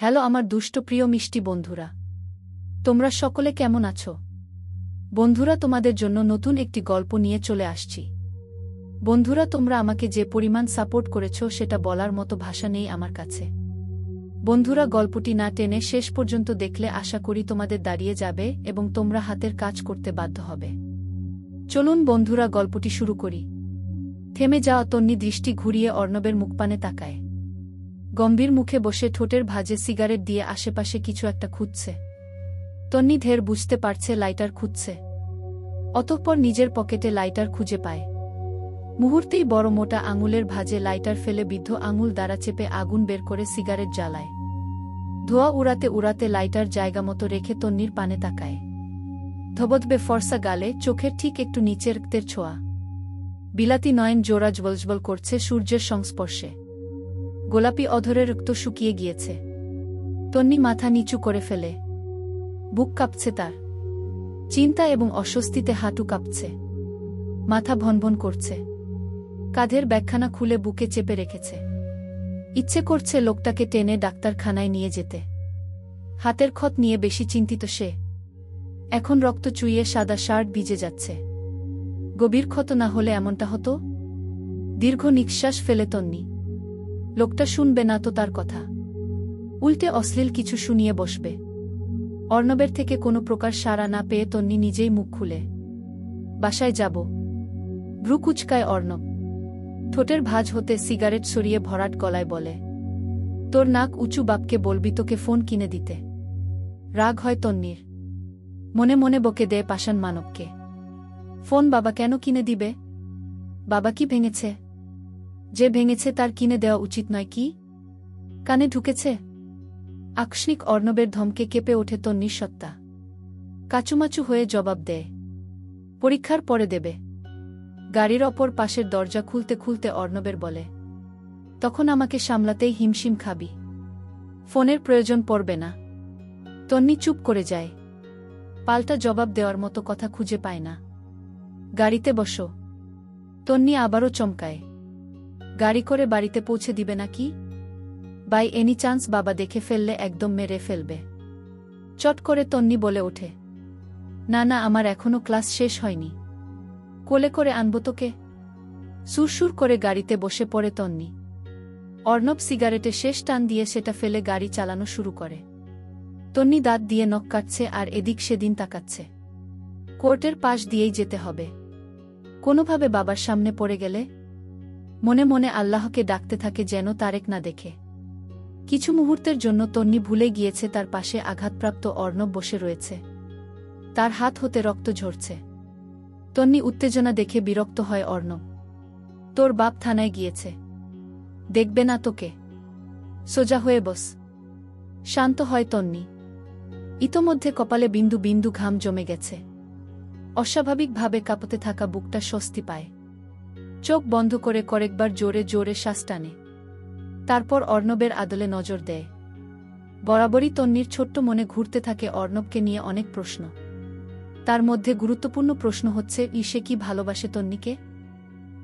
Hello আমার দুষ্ট প্রিয় মিষ্টি বন্ধুরা, তোমরা সকলে কেমন আছো? বন্ধুরা, তোমাদের জন্য নতুন একটি গল্প নিয়ে চলে আসছি। বন্ধুরা, তোমরা আমাকে যে পরিমাণ সাপোর্ট করেছো সেটা বলার মতো ভাষা নেই আমার কাছে। বন্ধুরা, গল্পটি না টেনে শেষ পর্যন্ত দেখলে আশা করি তোমাদের দাঁড়িয়ে যাবে এবং তোমরা হাতের কাজ করতে বাধ্য হবে। চলুন বন্ধুরা, গল্পটি শুরু করি। থেমে যাওয়া তন্নি দৃষ্টি ঘুরিয়ে অর্ণবের মুখপানে তাকায়। গম্ভীর মুখে বসে ঠোঁটের ভাঁজে সিগারেট দিয়ে আশেপাশে কিছু একটা খুঁজছে। তন্নি ধের বুঝতে পারছে লাইটার খুঁজছে। অতঃপর নিজের পকেটে লাইটার খুঁজে পায়। মুহূর্তেই বড় মোটা আঙুলের ভাঁজে লাইটার ফেলে বিদ্ধ আঙুল দ্বারা চেপে আগুন বের করে সিগারেট জ্বালায়। ধোঁয়া উড়াতে উড়াতে লাইটার জায়গামতো রেখে তন্নির পানে তাকায়। ধবধবে ফর্সা গালে, চোখের ঠিক একটু নিচের রক্তের ছোঁয়া। বিলাতি নয়ন জোড়া জ্বলজ্বল করছে সূর্যের সংস্পর্শে। গোলাপি অধরের রক্ত শুকিয়ে গিয়েছে। তন্নি মাথা নিচু করে ফেলে। বুক কাঁপছে তার। চিন্তা এবং অস্বস্তিতে হাঁটু কাঁপছে। মাথা ভনভন করছে। কাঁধের ব্যাগখানা খুলে বুকে চেপে রেখেছে। ইচ্ছে করছে লোকটাকে টেনে ডাক্তারখানায় নিয়ে যেতে। হাতের ক্ষত নিয়ে বেশি চিন্তিত সে। এখন রক্ত চুইয়ে সাদা শার্ট ভিজে যাচ্ছে। গভীর ক্ষত না হলে এমনটা হতো? দীর্ঘ নিঃশ্বাস ফেলে তন্নি। লোকটা শুনবে না তো তার কথা। উল্টে অশ্লীল কিছু শুনিয়ে বসবে। অর্ণবের থেকে কোনো প্রকার সাড়া না পেয়ে তন্নি নিজেই মুখ খুলে বাসায় যাব। ভ্রু কুচকায় অর্ণব। ঠোঁটের ভাঁজ হতে সিগারেট সরিয়ে ভরাট গলায় বলে, তোর নাক উঁচু, বাপকে বলবি তোকে ফোন কিনে দিতে। রাগ হয় তন্নির। মনে মনে বকে দেয় পাষাণ মানবকে। ফোন বাবা কেন কিনে দিবে? বাবা কি ভেঙেছে? যে ভেঙেছে তার কিনে দেওয়া উচিত নয় কি? কানে ঢুকেছে? আকস্মিক অর্ণবের ধমকে কেঁপে ওঠে তন্নির সত্তা। কাচুমাচু হয়ে জবাব দেয়, পরীক্ষার পরে দেবে। গাড়ির অপর পাশের দরজা খুলতে খুলতে অর্ণবের বলে, তখন আমাকে সামলাতেই হিমশিম খাবি। ফোনের প্রয়োজন পড়বে না। তন্নি চুপ করে যায়। পাল্টা জবাব দেওয়ার মতো কথা খুঁজে পায় না। গাড়িতে বসো। তন্নি আবারও চমকায়। গাড়ি করে বাড়িতে পৌঁছে দিবে নাকি? বাই এনি চান্স বাবা দেখে ফেললে একদম মেরে ফেলবে। চট করে তন্নি বলে ওঠে, না না, আমার এখনো ক্লাস শেষ হয়নি। কোলে করে আনব তোকে। সুরসুর করে গাড়িতে বসে পড়ে তন্নি। অর্ণব সিগারেটে শেষ টান দিয়ে সেটা ফেলে গাড়ি চালানো শুরু করে। তন্নি দাঁত দিয়ে নখ কাটছে আর এদিক সেদিন তাকাচ্ছে। কোর্টের পাশ দিয়েই যেতে হবে। কোনোভাবে বাবার সামনে পড়ে গেলে? মনে মনে আল্লাহকে ডাকতে থাকে যেন তারেক না দেখে। কিছু মুহূর্তের জন্য তন্নি ভুলে গিয়েছে তার পাশে আঘাতপ্রাপ্ত অর্ণব বসে রয়েছে। তার হাত হতে রক্ত ঝরছে। তন্নি উত্তেজনা দেখে বিরক্ত হয় অর্ণব। তোর বাপ থানায় গিয়েছে। দেখবে না তোকে। সোজা হয়ে বস। শান্ত হয় তন্নি। ইতোমধ্যে কপালে বিন্দু বিন্দু ঘাম জমে গেছে। অস্বাভাবিকভাবে কাঁপতে থাকা বুকটা স্বস্তি পায়। চোখ বন্ধ করে কয়েকবার জোরে জোরে শ্বাস টানে। তারপর অর্ণবের আদলে নজর দেয়। বরাবরই তন্নির ছোট্ট মনে ঘুরতে থাকে অর্ণবকে নিয়ে অনেক প্রশ্ন। তার মধ্যে গুরুত্বপূর্ণ প্রশ্ন হচ্ছে, সে কি ভালোবাসে তন্নিকে?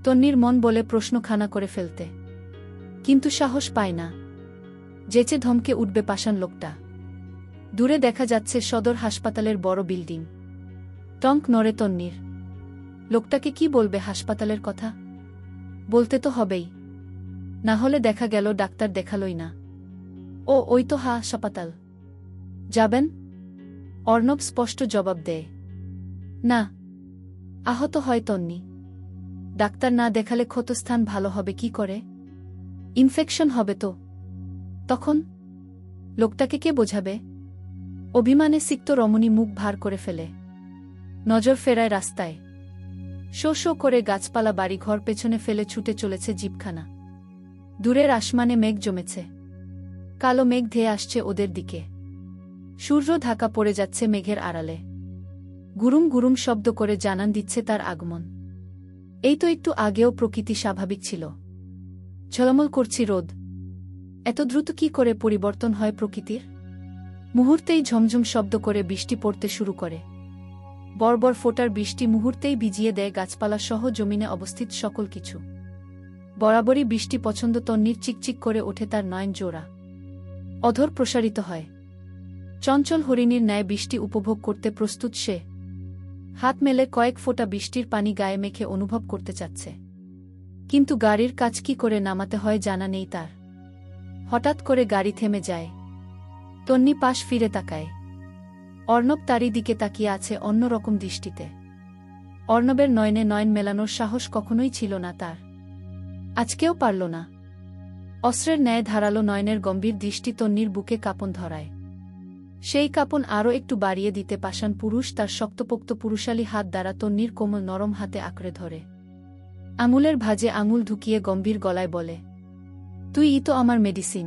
তন্নির মন বলে প্রশ্নখানা করে ফেলতে, কিন্তু সাহস পায় না। যেচে ধমকে উঠবে পাষাণ লোকটা। দূরে দেখা যাচ্ছে সদর হাসপাতালের বড় বিল্ডিং। টঙ্ক নড়ে তন্নির। লোকটাকে কি বলবে হাসপাতালের কথা? বলতে তো হবেই, না হলে দেখা গেল ডাক্তার দেখালই না। ওই তো হাসপাতাল। যাবেন? অর্ণব স্পষ্ট জবাব দেয়, না। আহত হয় তন্নি। ডাক্তার না দেখালে ক্ষতস্থান ভালো হবে কি করে? ইনফেকশন হবে তো। তখন লোকটাকে কে বোঝাবে? অভিমানে সিক্ত রমণী মুখ ভার করে ফেলে। নজর ফেরায় রাস্তায়। শো শো করে গাছপালা, বাড়ি ঘর পেছনে ফেলে ছুটে চলেছে জিপখানা। দূরের আসমানে মেঘ জমেছে। কালো মেঘ ধেয়ে আসছে ওদের দিকে। সূর্য ঢাকা পড়ে যাচ্ছে মেঘের আড়ালে। গুরুম গুরুম শব্দ করে জানান দিচ্ছে তার আগমন। এই তো একটু আগেও প্রকৃতি স্বাভাবিক ছিল। ঝলমল করছি রোদ। এত দ্রুত কি করে পরিবর্তন হয় প্রকৃতির? মুহূর্তেই ঝমঝম শব্দ করে বৃষ্টি পড়তে শুরু করে। বর্বর ফোটার বৃষ্টি মুহূর্তেই ভিজিয়ে দেয় গাছপালা সহ জমিনে অবস্থিত সকল কিছু। বরাবরই বৃষ্টি পছন্দ তন্নির। চিকচিক করে ওঠে তার নয়ন জোড়া। অধর প্রসারিত হয়। চঞ্চল হরিণীর ন্যায় বৃষ্টি উপভোগ করতে প্রস্তুত সে। হাত মেলে কয়েক ফোঁটা বৃষ্টির পানি গায়ে মেখে অনুভব করতে চাচ্ছে। কিন্তু গাড়ির কাজ কি করে নামাতে হয় জানা নেই তার। হঠাৎ করে গাড়ি থেমে যায়। তন্নি পাশ ফিরে তাকায়। অর্ণব তারই দিকে তাকিয়ে আছে অন্যরকম দৃষ্টিতে। অর্ণবের নয়নে নয়ন মেলানোর সাহস কখনোই ছিল না তার। আজকেও পারল না। অস্ত্রের ন্যায় ধারালো নয়নের গম্ভীর দৃষ্টি তন্নির বুকে কাঁপন ধরায়। সেই কাঁপন আরও একটু বাড়িয়ে দিতে পাষাণ পুরুষ তার শক্তপোক্ত পুরুষালী হাত দ্বারা তন্নির কোমল নরম হাতে আঁকড়ে ধরে। আঙুলের ভাঁজে আঙুল ঢুকিয়ে গম্ভীর গলায় বলে, তুই তো আমার মেডিসিন।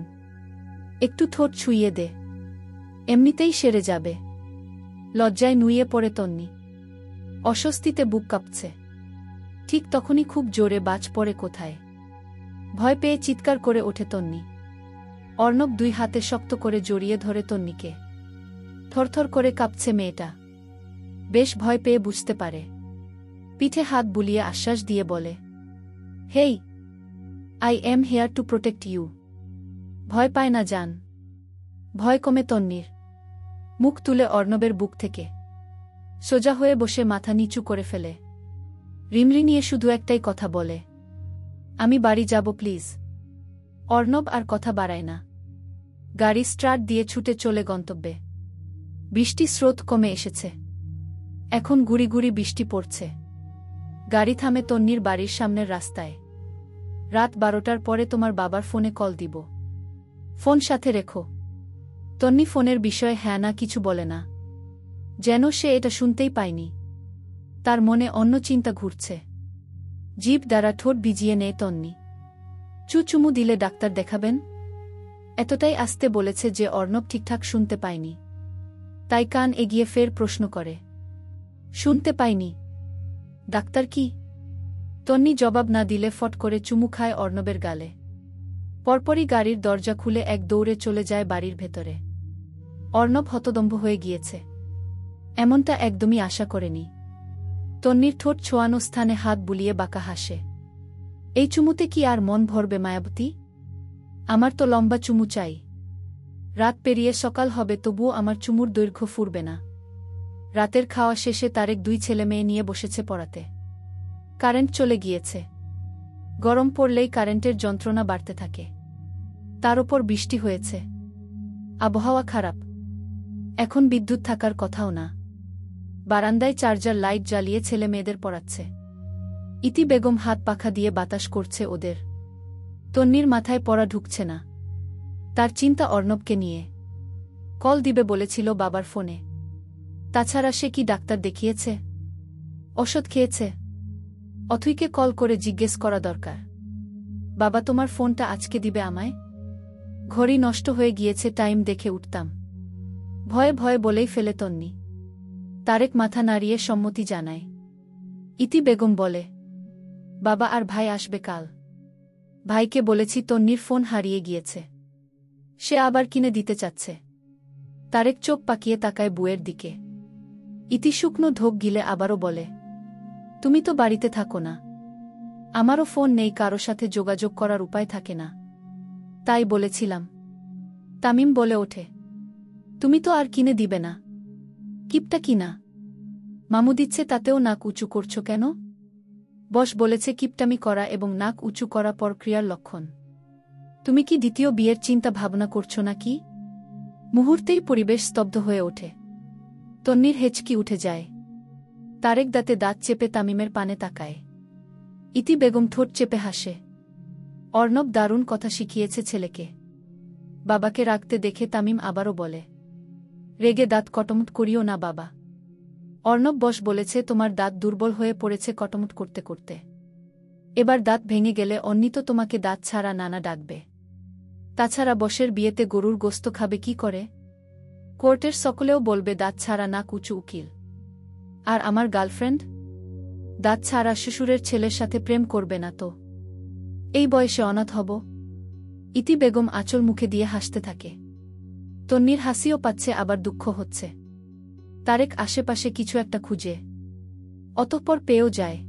একটু ঠোঁট ছুঁইয়ে দে, এমনিতেই সেরে যাবে। লজ্জায় নুয়ে পড়ে তন্নি। অস্বস্তিতে বুক কাঁপছে। ঠিক তখনই খুব জোরে বাজ পড়ে কোথায়। ভয় পেয়ে চিৎকার করে ওঠে তন্নি। অর্ণব দুই হাতে শক্ত করে জড়িয়ে ধরে তন্নিকে। থরথর করে কাঁপছে মেয়েটা। বেশ ভয় পেয়ে বুঝতে পারে। পিঠে হাত বুলিয়ে আশ্বাস দিয়ে বলে, hey, I am here to protect you. ভয় পায় না জান। ভয় কমে তন্নির। মুখ তুলে অর্ণবের বুক থেকে সোজা হয়ে বসে মাথা নিচু করে ফেলে। রিমরি নিয়ে শুধু একটাই কথা বলে, আমি বাড়ি যাব প্লিজ। অর্ণব আর কথা বাড়ায় না। গাড়ি স্টার্ট দিয়ে ছুটে চলে গন্তব্যে। বৃষ্টি স্রোত কমে এসেছে। এখন গুড়ি গুড়ি বৃষ্টি পড়ছে। গাড়ি থামে তন্নির বাড়ির সামনের রাস্তায়। রাত 12টার পরে তোমার বাবার ফোনে কল দিব। ফোন সাথে রেখো। তন্নি ফোনের বিষয়ে হ্যাঁ না কিছু বলে না। যেন সে এটা শুনতেই পায়নি। তার মনে অন্য চিন্তা ঘুরছে। জিভ দ্বারা ঠোঁট ভিজিয়ে নেয় তন্নি। চুমু দিলে ডাক্তার দেখাবেন? এতটাই আস্তে বলেছে যে অর্ণব ঠিকঠাক শুনতে পায়নি। তাই কান এগিয়ে ফের প্রশ্ন করে, শুনতে পাইনি? ডাক্তার কি? তন্নি জবাব না দিলে ফট করে চুমু খায় অর্ণবের গালে। পরপরই গাড়ির দরজা খুলে এক দৌড়ে চলে যায় বাড়ির ভেতরে। অর্ণব হতদম্ভ হয়ে গিয়েছে। এমনটা একদমই আশা করেনি। তন্নির ঠোঁট ছোঁয়ানো স্থানে হাত বুলিয়ে বাঁকা হাসে। এই চুমুতে কি আর মন ভরবে মায়াবতী? আমার তো লম্বা চুমু চাই। রাত পেরিয়ে সকাল হবে তবুও আমার চুমুর দৈর্ঘ্য ফুরবে না। রাতের খাওয়া শেষে তারেক দুই ছেলে মেয়ে নিয়ে বসেছে পড়াতে। কারেন্ট চলে গিয়েছে। গরম পড়লেই কারেন্টের যন্ত্রণা বাড়তে থাকে। তার ওপর বৃষ্টি হয়েছে। আবহাওয়া খারাপ। এখন বিদ্যুৎ থাকার কথাও না। বারান্দায় চার্জার লাইট জ্বালিয়ে ছেলে মেয়েদের পড়াচ্ছে। ইতি বেগম হাত পাখা দিয়ে বাতাস করছে ওদের। তন্নির মাথায় পড়া ঢুকছে না। তার চিন্তা অর্ণবকে নিয়ে। কল দিবে বলেছিল বাবার ফোনে। তাছাড়া সে কি ডাক্তার দেখিয়েছে? ওষুধ খেয়েছে? অথৈকে কল করে জিজ্ঞেস করা দরকার। বাবা তোমার ফোনটা আজকে দিবে আমায়? ঘড়ি নষ্ট হয়ে গিয়েছে, টাইম দেখে উঠতাম। ভয়ে ভয়ে বলেই ফেলে তন্নি। তারেক মাথা নাড়িয়ে সম্মতি জানায়। ইতি বেগম বলে, বাবা আর ভাই আসবে কাল। ভাইকে বলেছি তন্নির ফোন হারিয়ে গিয়েছে। সে আবার কিনে দিতে চাচ্ছে। তারেক চোখ পাকিয়ে তাকায় বুয়ের দিকে। ইতি শুকনো ঢোক গিলে আবারও বলে, তুমি তো বাড়িতে থাকো না। আমারও ফোন নেই, কারো সাথে যোগাযোগ করার উপায় থাকে না। তাই বলেছিলাম। তামিম বলে ওঠে, তুমি তো আর কিনে দিবে না। কিপটা কিনা? মামু দিচ্ছে তাতেও নাক উঁচু করছো কেন? বস বলেছে কিপটামি করা এবং নাক উঁচু করা পরক্রিয়ার লক্ষণ। তুমি কি দ্বিতীয় বিয়ের চিন্তা ভাবনা করছো নাকি? মুহূর্তেই পরিবেশ স্তব্ধ হয়ে ওঠে। তন্নির হেঁচকি উঠে যায়। তারেক দাঁতে দাঁত চেপে তামিমের পানে তাকায়। ইতি বেগম ঠোঁট চেপে হাসে। অর্ণব দারুণ কথা শিখিয়েছে ছেলেকে। বাবাকে রাখতে দেখে তামিম আবারও বলে, রেগে দাঁত কটমট করিও না বাবা। অর্ণব বস বলেছে তোমার দাঁত দুর্বল হয়ে পড়েছে কটমট করতে করতে। এবার দাঁত ভেঙে গেলে অন্যি তো তোমাকে দাঁত ছাড়া নানা ডাকবে। তাছাড়া বসের বিয়েতে গরুর গোস্ত খাবে কি করে? কোর্টের সকলেও বলবে দাঁত ছাড়া নাক উঁচু উকিল। আর আমার গার্লফ্রেন্ড? দাঁত ছাড়া শ্বশুরের ছেলের সাথে প্রেম করবে না তো? এই বয়সে অনাথ হব? ইতি বেগম আঁচল মুখে দিয়ে হাসতে থাকে। তন্নির হাসিও পাচ্ছে আবার দুঃখ হচ্ছে। তারেক আশেপাশে কিছু একটা খুঁজে। অতঃপর পেয়েও যায়।